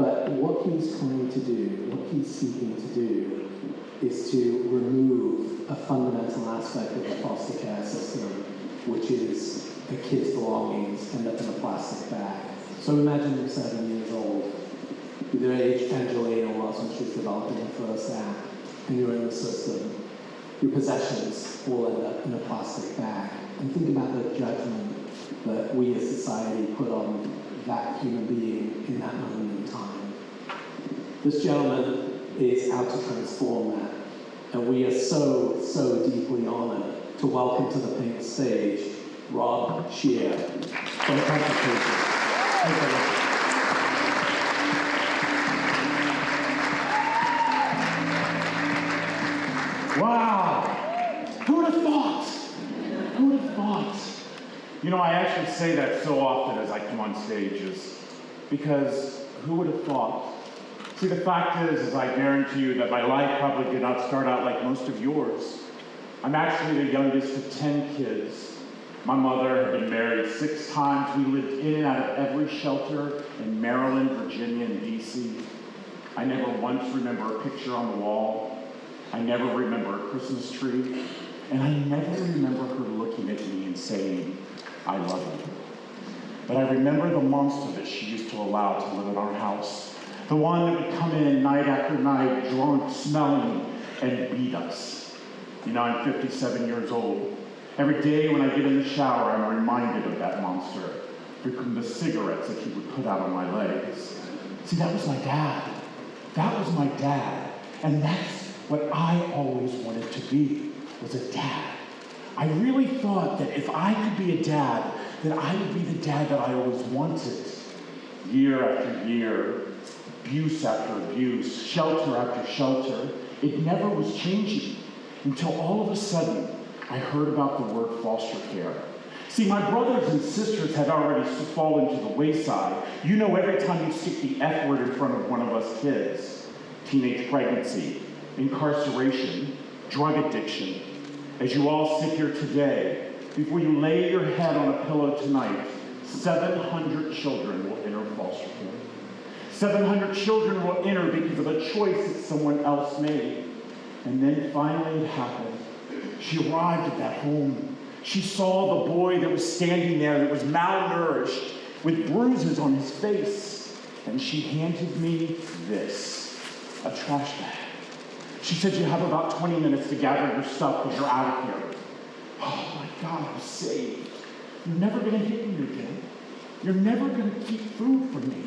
But what he's trying to do, what he's seeking to do, is to remove a fundamental aspect of the foster care system, which is a kid's belongings end up in a plastic bag. So imagine you're 7 years old, with your age Angelina was when she was developing her first act, and you're in the system. Your possessions all end up in a plastic bag. And think about the judgment that we as society put on that human being in that moment in time. This gentleman is out to transform that. And we are so, so deeply honored to welcome to the PINC stage, Scheer from the Constitution. Wow! Who would have thought? Who would have thought? You know, I actually say that so often as I come on stages, because who would have thought? See, the fact is I guarantee you that my life probably did not start out like most of yours. I'm actually the youngest of 10 kids. My mother had been married 6 times. We lived in and out of every shelter in Maryland, Virginia, and DC. I never once remember a picture on the wall. I never remember a Christmas tree. And I never remember her looking at me and saying, "I love you." But I remember the monster that she used to allow to live in our house. The one that would come in night after night, drunk, smelling, and beat us. You know, I'm 57 years old. Every day when I get in the shower, I'm reminded of that monster, from the cigarettes that he would put out on my legs. See, that was my dad. That was my dad. And that's what I always wanted to be, was a dad. I really thought that if I could be a dad, that I would be the dad that I always wanted. Year after year, abuse after abuse, shelter after shelter, it never was changing until all of a sudden I heard about the word foster care. See, my brothers and sisters had already fallen to the wayside. You know, every time you stick the F word in front of one of us kids, teenage pregnancy, incarceration, drug addiction. As you all sit here today, before you lay your head on a pillow tonight, 700 children will enter foster care. 700 children will enter because of a choice that someone else made. And then finally it happened. She arrived at that home. She saw the boy that was standing there that was malnourished with bruises on his face. And she handed me this, a trash bag. She said, "You have about 20 minutes to gather your stuff because you're out of here." Oh my God, I'm saved. You're never going to hit me again. You're never going to keep food from me.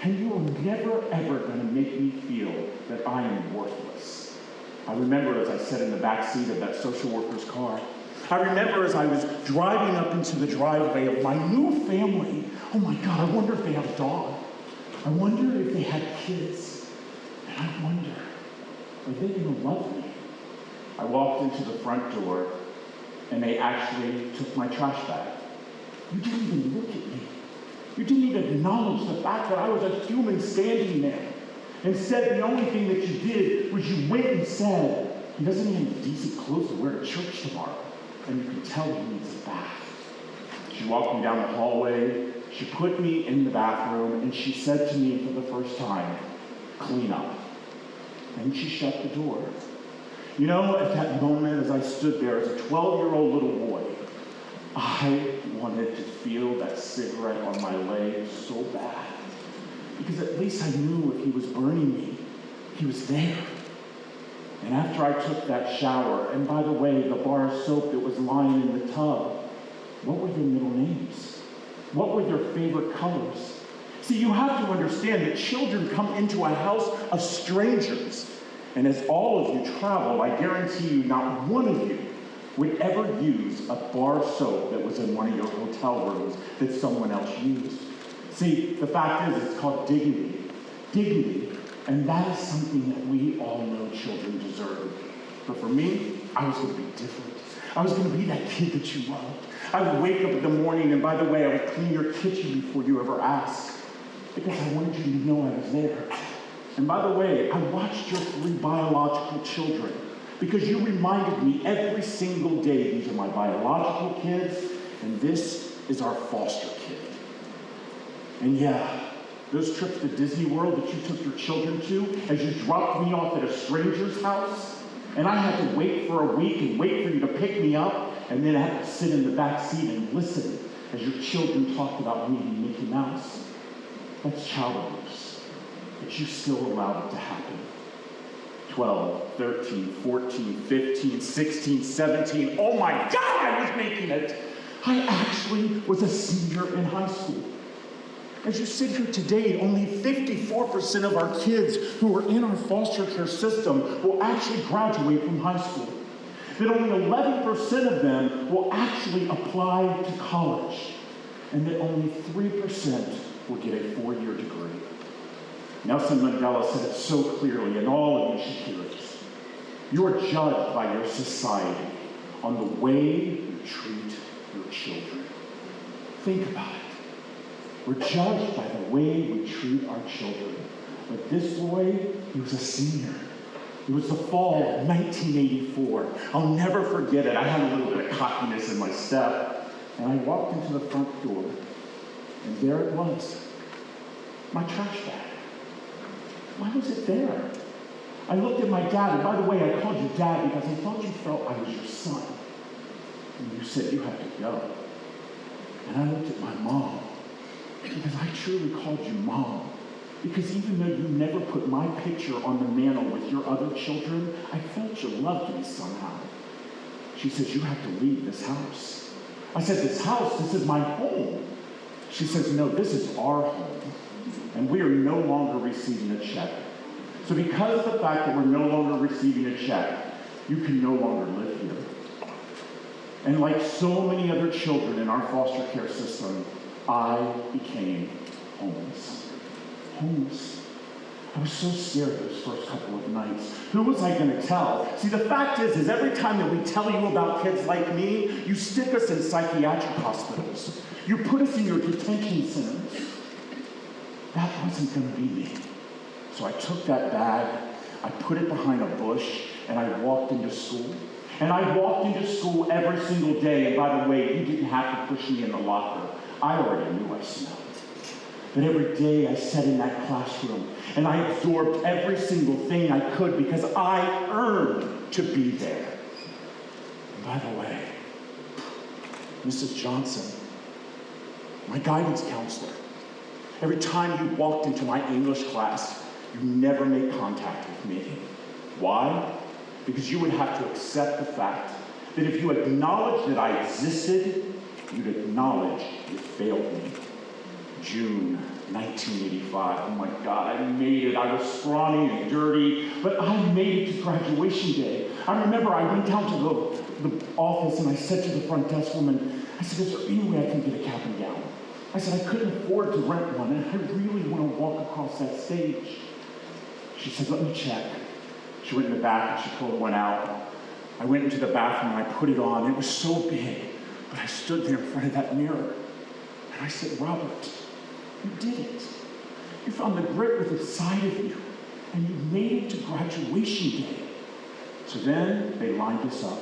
And you are never, ever going to make me feel that I am worthless. I remember as I sat in the back seat of that social worker's car. I remember as I was driving up into the driveway of my new family. Oh my God, I wonder if they have a dog. I wonder if they had kids. And I wonder, are they going to love me? I walked into the front door, and they actually took my trash bag. You didn't even look at me. You didn't even acknowledge the fact that I was a human standing there. Instead, the only thing that you did was you went and said, "He doesn't even have decent clothes to wear to church tomorrow." And you could tell he needs a bath. She walked me down the hallway. She put me in the bathroom, and she said to me for the first time, "Clean up." And she shut the door. You know, at that moment, as I stood there as a 12-year-old little boy, I wanted to feel that cigarette on my leg so bad. Because at least I knew if he was burning me, he was there. And after I took that shower, and by the way, the bar of soap that was lying in the tub, what were their middle names? What were their favorite colors? See, you have to understand that children come into a house of strangers. And as all of you travel, I guarantee you not one of you would ever use a bar of soap that was in one of your hotel rooms that someone else used. See, the fact is, it's called dignity. Dignity. And that is something that we all know children deserve. But for me, I was going to be different. I was going to be that kid that you loved. I would wake up in the morning, and by the way, I would clean your kitchen before you ever asked. Because I wanted you to know I was there. And by the way, I watched your 3 biological children. Because you reminded me every single day, these are my biological kids, and this is our foster kid. And yeah, Those trips to Disney World that you took your children to, as you dropped me off at a stranger's house, and I had to wait for a week and wait for you to pick me up, and then I had to sit in the back seat and listen as your children talked about meeting Mickey Mouse. That's child abuse, but you still allowed it to happen. 12, 13, 14, 15, 16, 17. Oh my God, I was making it. I actually was a senior in high school. As you sit here today, only 54% of our kids who are in our foster care system will actually graduate from high school. That only 11% of them will actually apply to college. And that only 3% will get a 4-year degree. Nelson Mandela said it so clearly, and all of you should hear it. You are judged by your society on the way you treat your children. Think about it. We're judged by the way we treat our children. But this boy, he was a senior. It was the fall of 1984. I'll never forget it. I had a little bit of cockiness in my step, and I walked into the front door, and there it was, my trash bag. Why was it there? I looked at my dad, and by the way, I called you Dad because I thought you felt I was your son. And you said you had to go. And I looked at my mom, because I truly called you Mom. Because even though you never put my picture on the mantle with your other children, I felt you loved me somehow. She says, you have to leave this house. I said, this house, this is my home. She says, no, this is our home. And we are no longer receiving a check. So because of the fact that we're no longer receiving a check, you can no longer live here. And like so many other children in our foster care system, I became homeless. Homeless. I was so scared those first couple of nights. Who was I going to tell? See, the fact is every time that we tell you about kids like me, you stick us in psychiatric hospitals. You put us in your detention centers. That wasn't going to be me. So I took that bag, I put it behind a bush, and I walked into school. And I walked into school every single day, and by the way, you didn't have to push me in the locker. I already knew I smelled. But every day I sat in that classroom, and I absorbed every single thing I could because I earned to be there. And by the way, Mrs. Johnson, my guidance counselor, every time you walked into my English class, you never made contact with me. Why? Because you would have to accept the fact that if you acknowledged that I existed, you'd acknowledge you failed me. June 1985. Oh my God, I made it. I was scrawny and dirty, but I made it to graduation day. I remember I went down to the office and I said to the front desk woman, I said, is there any way I can get a cap and gown? I said, I couldn't afford to rent one, and I really want to walk across that stage. She said, let me check. She went in the back and she pulled one out. I went into the bathroom and I put it on. It was so big, but I stood there in front of that mirror. And I said, Robert, you did it. You found the grit within inside of you, and you made it to graduation day. So then they lined us up.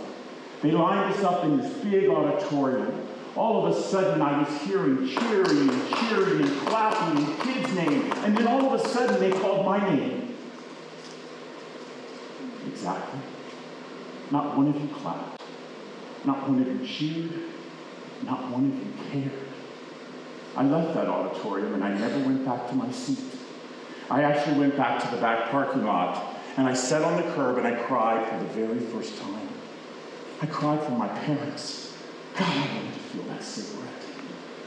They lined us up in this big auditorium. All of a sudden, I was hearing cheering and clapping and kids' names, and then all of a sudden, they called my name. Exactly. Not one of you clapped. Not one of you cheered. Not one of you cared. I left that auditorium and I never went back to my seat. I actually went back to the back parking lot and I sat on the curb and I cried for the very first time. I cried for my parents. God, I wanted to feel that cigarette.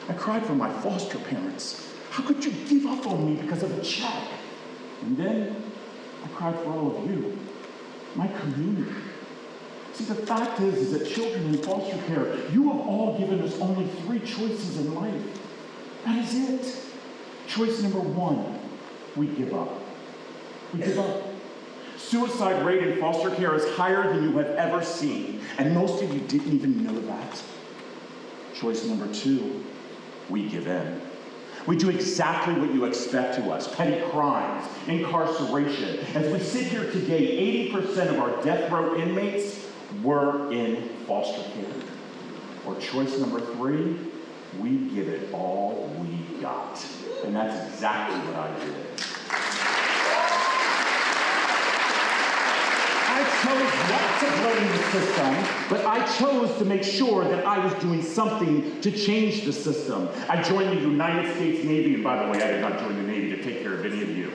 I cried for my foster parents. How could you give up on me because of a check? And then I cried for all of you, my community. See, the fact is that children in foster care, you have all given us only 3 choices in life. That is it. Choice number 1, we give up. We give up. Suicide rate in foster care is higher than you have ever seen, and most of you didn't even know that. Choice number 2, we give in. We do exactly what you expect of us: petty crimes, incarceration. As we sit here today, 80% of our death row inmates were in foster care. Or choice number 3, we give it all we got. And that's exactly what I did. I chose not to blame the system, but I chose to make sure that I was doing something to change the system. I joined the United States Navy, and by the way, I did not join the Navy to take care of any of you.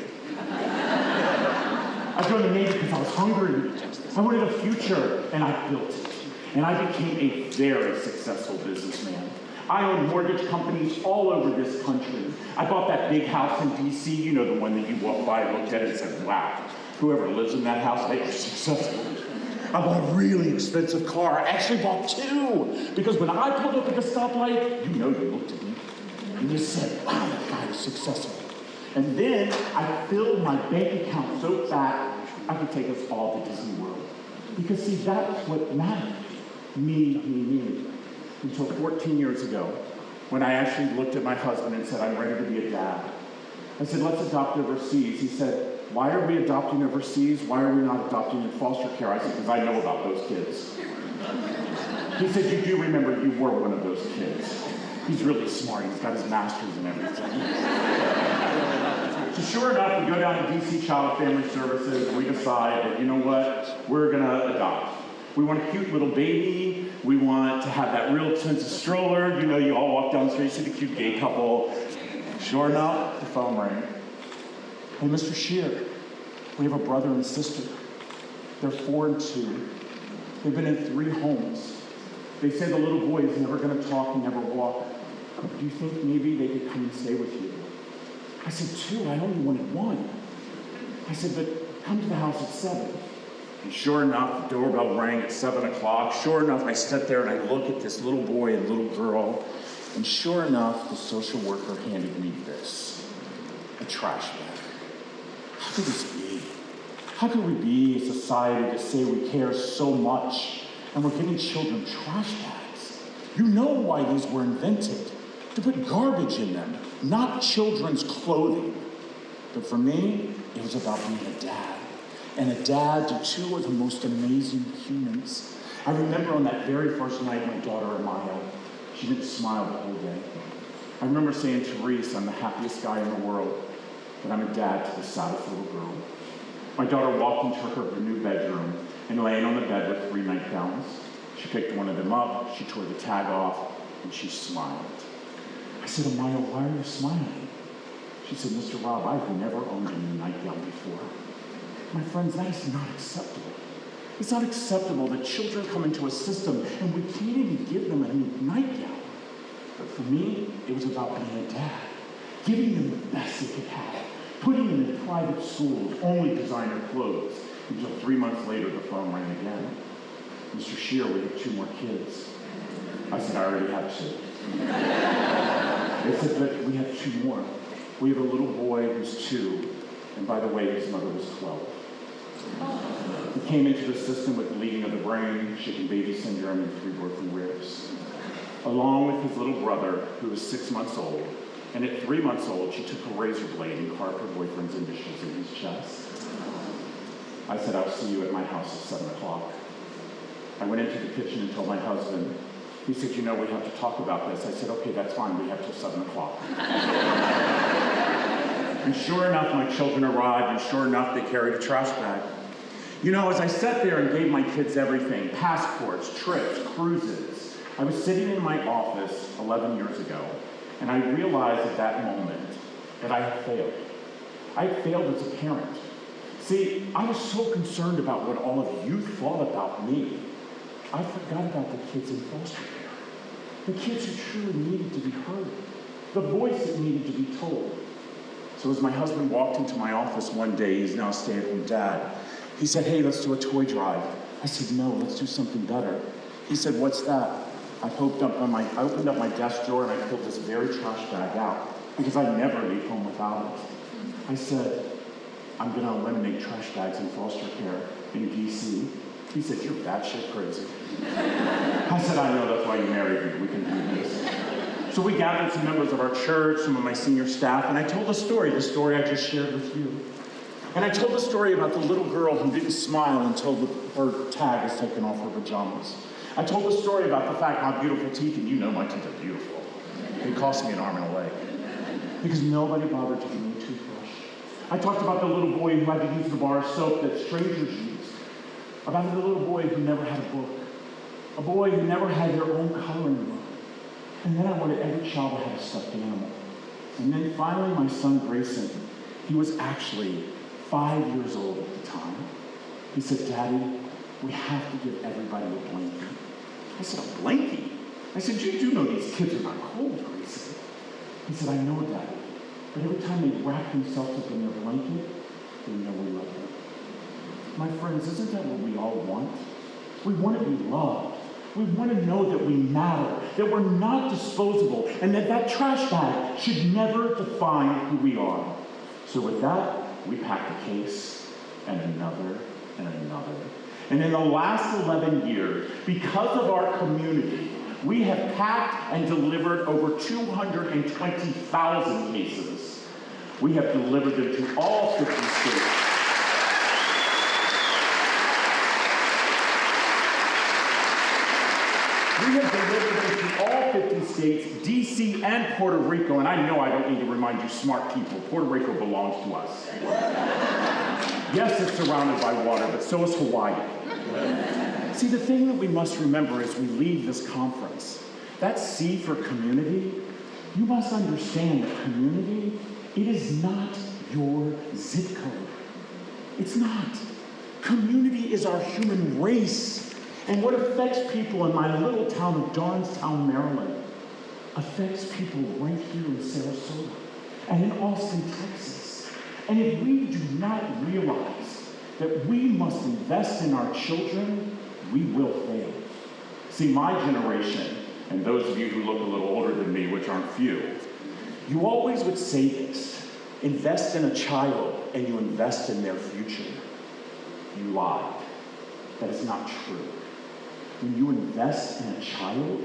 I joined the Navy because I was hungry. I wanted a future, and I built it. And I became a very successful businessman. I owned mortgage companies all over this country. I bought that big house in DC, you know, the one that you walked by and looked at it and said, wow, whoever lives in that house, they are successful. I bought a really expensive car. I actually bought two, because when I pulled up at the stoplight, you know you looked at me, and you said, wow, that guy is successful. And then I filled my bank account so fat, I could take us all to Disney World. Because see, that's what mattered. Me. Until 14 years ago, when I actually looked at my husband and said, I'm ready to be a dad. I said, let's adopt overseas. He said, why are we adopting overseas? Why are we not adopting in foster care? I said, because I know about those kids. He said, you do remember you were one of those kids. He's really smart. He's got his master's and everything. So sure enough, we go down to DC Child and Family Services, and we decide that, you know what, we're gonna adopt. We want a cute little baby. We want to have that real expensive stroller. You know, you all walk down the street, see the cute gay couple. Sure enough, the phone rang. Hey, Mr. Scheer, we have a brother and sister. They're 4 and 2. They've been in 3 homes. They say the little boy is never gonna talk and never walk. Do you think maybe they could come and stay with you? I said, 2, I only wanted 1. I said, but come to the house at 7. And sure enough, the doorbell rang at 7 o'clock. Sure enough, I sit there and I look at this little boy and little girl. And sure enough, the social worker handed me this, a trash bag. How could this be? How could we be a society that say we care so much and we're giving children trash bags? You know why these were invented, to put garbage in them, not children's clothing. But for me, it was about being a dad. And a dad to 2 of the most amazing humans. I remember on that very first night, my daughter, Amaya, she didn't smile the whole day. I remember saying, Therese, I'm the happiest guy in the world, but I'm a dad to the saddest little girl. My daughter walked into her new bedroom, and laying on the bed with 3 nightgowns, she picked one of them up, she tore the tag off, and she smiled. I said, Amaya, why are you smiling? She said, Mr. Rob, I've never owned a new nightgown before. My friends, that is not acceptable. It's not acceptable that children come into a system and we can't even give them a new nightgown. But for me, it was about being a dad, giving them the best they could have, putting them in private schools, only designer clothes, until 3 months later the phone rang again. Mr. Scheer, we have 2 more kids. I said, I already have 2. They said, but we have 2 more. We have a little boy who's 2, and by the way, his mother was 12. He came into the system with bleeding of the brain, shaken baby syndrome, and 3 broken ribs. Along with his little brother, who was 6 months old, and at 3 months old, she took a razor blade and carved her boyfriend's initials in his chest. I said, I'll see you at my house at 7 o'clock. I went into the kitchen and told my husband. He said, you know, we have to talk about this. I said, okay, that's fine, we have till 7 o'clock. And sure enough, my children arrived, and sure enough, they carried a trash bag. You know, as I sat there and gave my kids everything, passports, trips, cruises, I was sitting in my office 11 years ago, and I realized at that moment that I had failed. I had failed as a parent. See, I was so concerned about what all of you thought about me, I forgot about the kids in foster care. The kids who truly needed to be heard. The voice that needed to be told. So as my husband walked into my office one day, he's now a stay-at-home dad, he said, hey, let's do a toy drive. I said, no, let's do something better. He said, what's that? I opened up my desk drawer and I pulled this very trash bag out because I never leave home without it. I said, I'm gonna eliminate trash bags in foster care in DC. He said, you're batshit crazy. I said, I know, that's why you married me, we can do this. So we gathered some members of our church, some of my senior staff, and I told the story I just shared with you. And I told the story about the little girl who didn't smile until her tag was taken off her pajamas. I told the story about the fact my beautiful teeth, and you know my teeth are beautiful. They cost me an arm and a leg. because nobody bothered to give me a toothbrush. I talked about the little boy who had to use the bar of soap that strangers used, about the little boy who never had a book, a boy who never had their own coloring book. And then I wanted every child to have a stuffed animal. And then finally, my son Grayson, he was actually 5 years old at the time. He said, "Daddy, we have to give everybody a blanket." I said, "A blanket?" I said, "You do know these kids are not cold, Grayson." He said, "I know, Daddy, but every time they wrap themselves up in their blanket, they know we love them." My friends, isn't that what we all want? We want to be loved. We want to know that we matter, that we're not disposable, and that trash bag should never define who we are. So with that, we packed a case, and another, and another. And in the last 11 years, because of our community, we have packed and delivered over 220,000 cases. We have delivered them to all 50 states. We have delivered them to all 50 states, DC and Puerto Rico, and I know I don't need to remind you smart people, Puerto Rico belongs to us. Yes, it's surrounded by water, but so is Hawaii. See, the thing that we must remember as we leave this conference, that C for community, you must understand that community, it is not your zip code. It's not. Community is our human race. And what affects people in my little town of Darnestown, Maryland, affects people right here in Sarasota and in Austin, Texas. And if we do not realize that we must invest in our children, we will fail. See, my generation, and those of you who look a little older than me, which aren't few, you always would say this: invest in a child and you invest in their future. You lied. That is not true. When you invest in a child,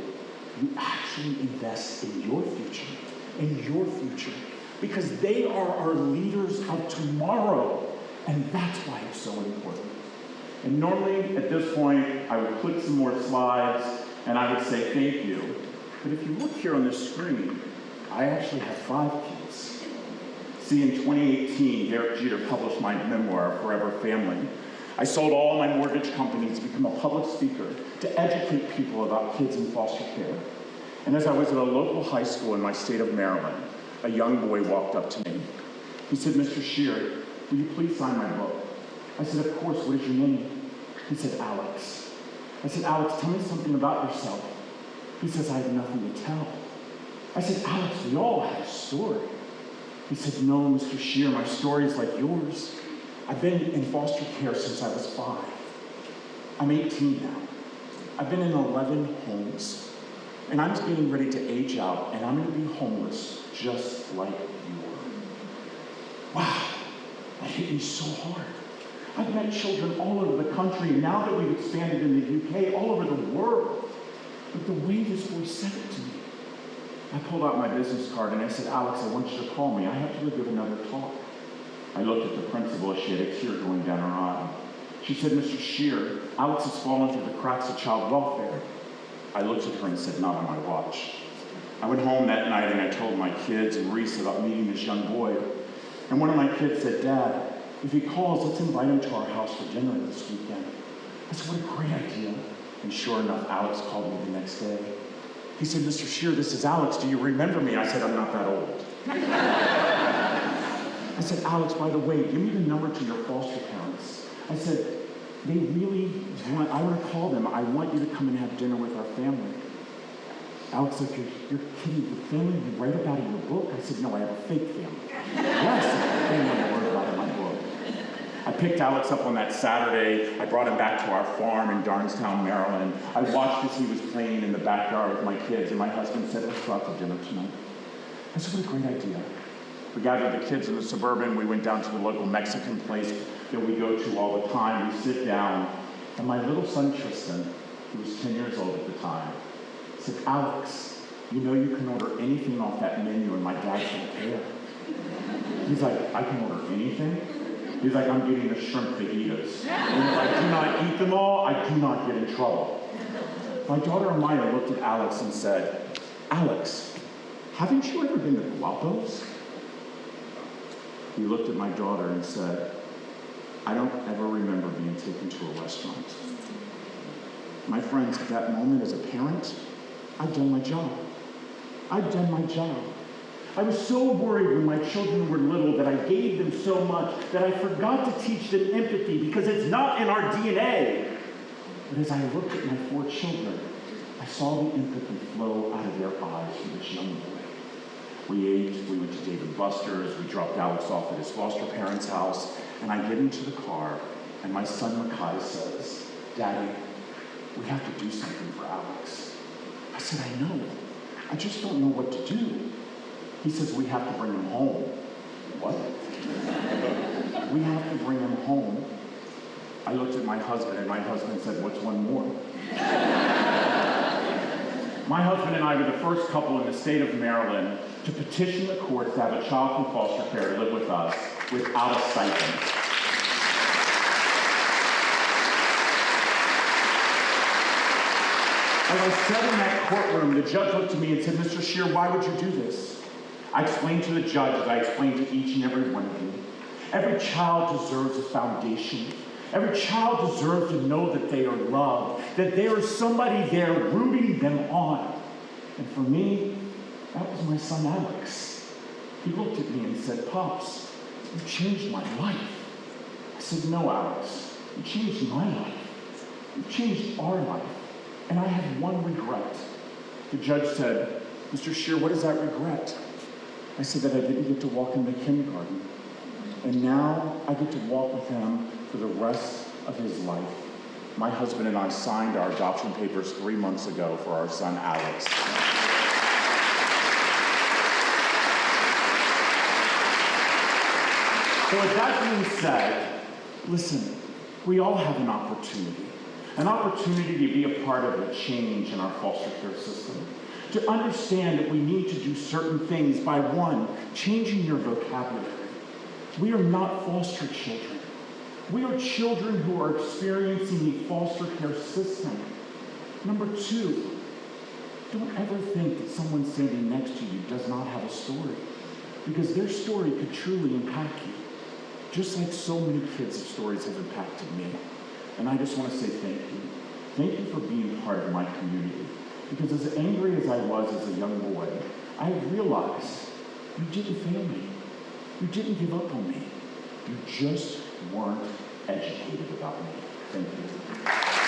you actually invest in your future, because they are our leaders of tomorrow, and that's why it's so important. And normally, at this point, I would click some more slides, and I would say thank you. But if you look here on the screen, I actually have 5 kids. See, in 2018, Derek Scheer published my memoir, Forever Family. I sold all my mortgage companies to become a public speaker to educate people about kids in foster care. And as I was at a local high school in my state of Maryland, a young boy walked up to me. He said, "Mr. Scheer, will you please sign my book?" I said, "Of course, what is your name?" He said, "Alex." I said, "Alex, tell me something about yourself." He says, "I have nothing to tell." I said, "Alex, we all have a story." He said, "No, Mr. Scheer, my story is like yours. I've been in foster care since I was 5. I'm 18 now. I've been in 11 homes, and I'm getting ready to age out, and I'm going to be homeless just like you were." Wow, that hit me so hard. I've met children all over the country, and now that we've expanded in the UK, all over the world. But the way this boy said it to me, I pulled out my business card and I said, "Alex, I want you to call me. I have to give another talk." I looked at the principal as she had a tear going down her eye. She said, "Mr. Scheer, Alex has fallen through the cracks of child welfare." I looked at her and said, "Not on my watch." I went home that night and I told my kids and Reese about meeting this young boy. And one of my kids said, "Dad, if he calls, let's invite him to our house for dinner this weekend." I said, "What a great idea." And sure enough, Alex called me the next day. He said, "Mr. Scheer, this is Alex. Do you remember me?" I said, "I'm not that old." I said, "Alex, by the way, give me the number to your foster parents." I said, I want to call them. I want you to come and have dinner with our family." Alex said, you're kidding. The family you write about in your book?" I said, "No, I have a fake family." "Yes, the family I wrote about in my book." I picked Alex up on that Saturday. I brought him back to our farm in Darnestown, Maryland. I watched as he was playing in the backyard with my kids, and my husband said, "Let's go out to dinner tonight." I said, "What a great idea." We gathered the kids in the Suburban. We went down to the local Mexican place that we go to all the time. We sit down, and my little son, Tristan, who was 10 years old at the time, said, "Alex, you know you can order anything off that menu, and my dad won't care." He's like, "I can order anything?" He's like, "I'm getting the shrimp fajitas. And if I do not eat them all, I do not get in trouble." My daughter Amaya looked at Alex and said, "Alex, haven't you ever been to Guapos?" He looked at my daughter and said, "I don't ever remember being taken to a restaurant." My friends, at that moment as a parent, I'd done my job. I'd done my job. I was so worried when my children were little that I gave them so much that I forgot to teach them empathy because it's not in our DNA. But as I looked at my 4 children, I saw the empathy flow out of their eyes for this young boy. We ate, we went to Dave & Buster's, we dropped Alex off at his foster parents' house, and I get into the car, and my son Makai says, "Daddy, we have to do something for Alex." I said, "I know. I just don't know what to do." He says, "We have to bring him home." What? We have to bring him home. I looked at my husband, and my husband said, "What's one more?" My husband and I were the first couple in the state of Maryland to petition the courts to have a child from foster care live with us without a stipend. As I sat in that courtroom, the judge looked at me and said, "Mr. Scheer, why would you do this?" I explained to the judge, as I explained to each and every one of you, every child deserves a foundation. Every child deserves to know that they are loved, that there is somebody there rooting them on. And for me, that was my son Alex. He looked at me and said, "Pops, you changed my life." I said, "No, Alex, you changed my life. You changed our life. And I have one regret." The judge said, "Mr. Scheer, what is that regret?" I said that I didn't get to walk him to kindergarten. And now I get to walk with him for the rest of his life. My husband and I signed our adoption papers 3 months ago for our son Alex. So with that being said, listen, we all have an opportunity to be a part of a change in our foster care system. To understand that we need to do certain things by, 1, changing your vocabulary. We are not foster children. We are children who are experiencing the foster care system. Number 2, don't ever think that someone standing next to you does not have a story, because their story could truly impact you, just like so many kids' stories have impacted me. And I just want to say thank you. Thank you for being part of my community. Because as angry as I was as a young boy, I realized you didn't fail me. You didn't give up on me. You just weren't educated about me. Thank you.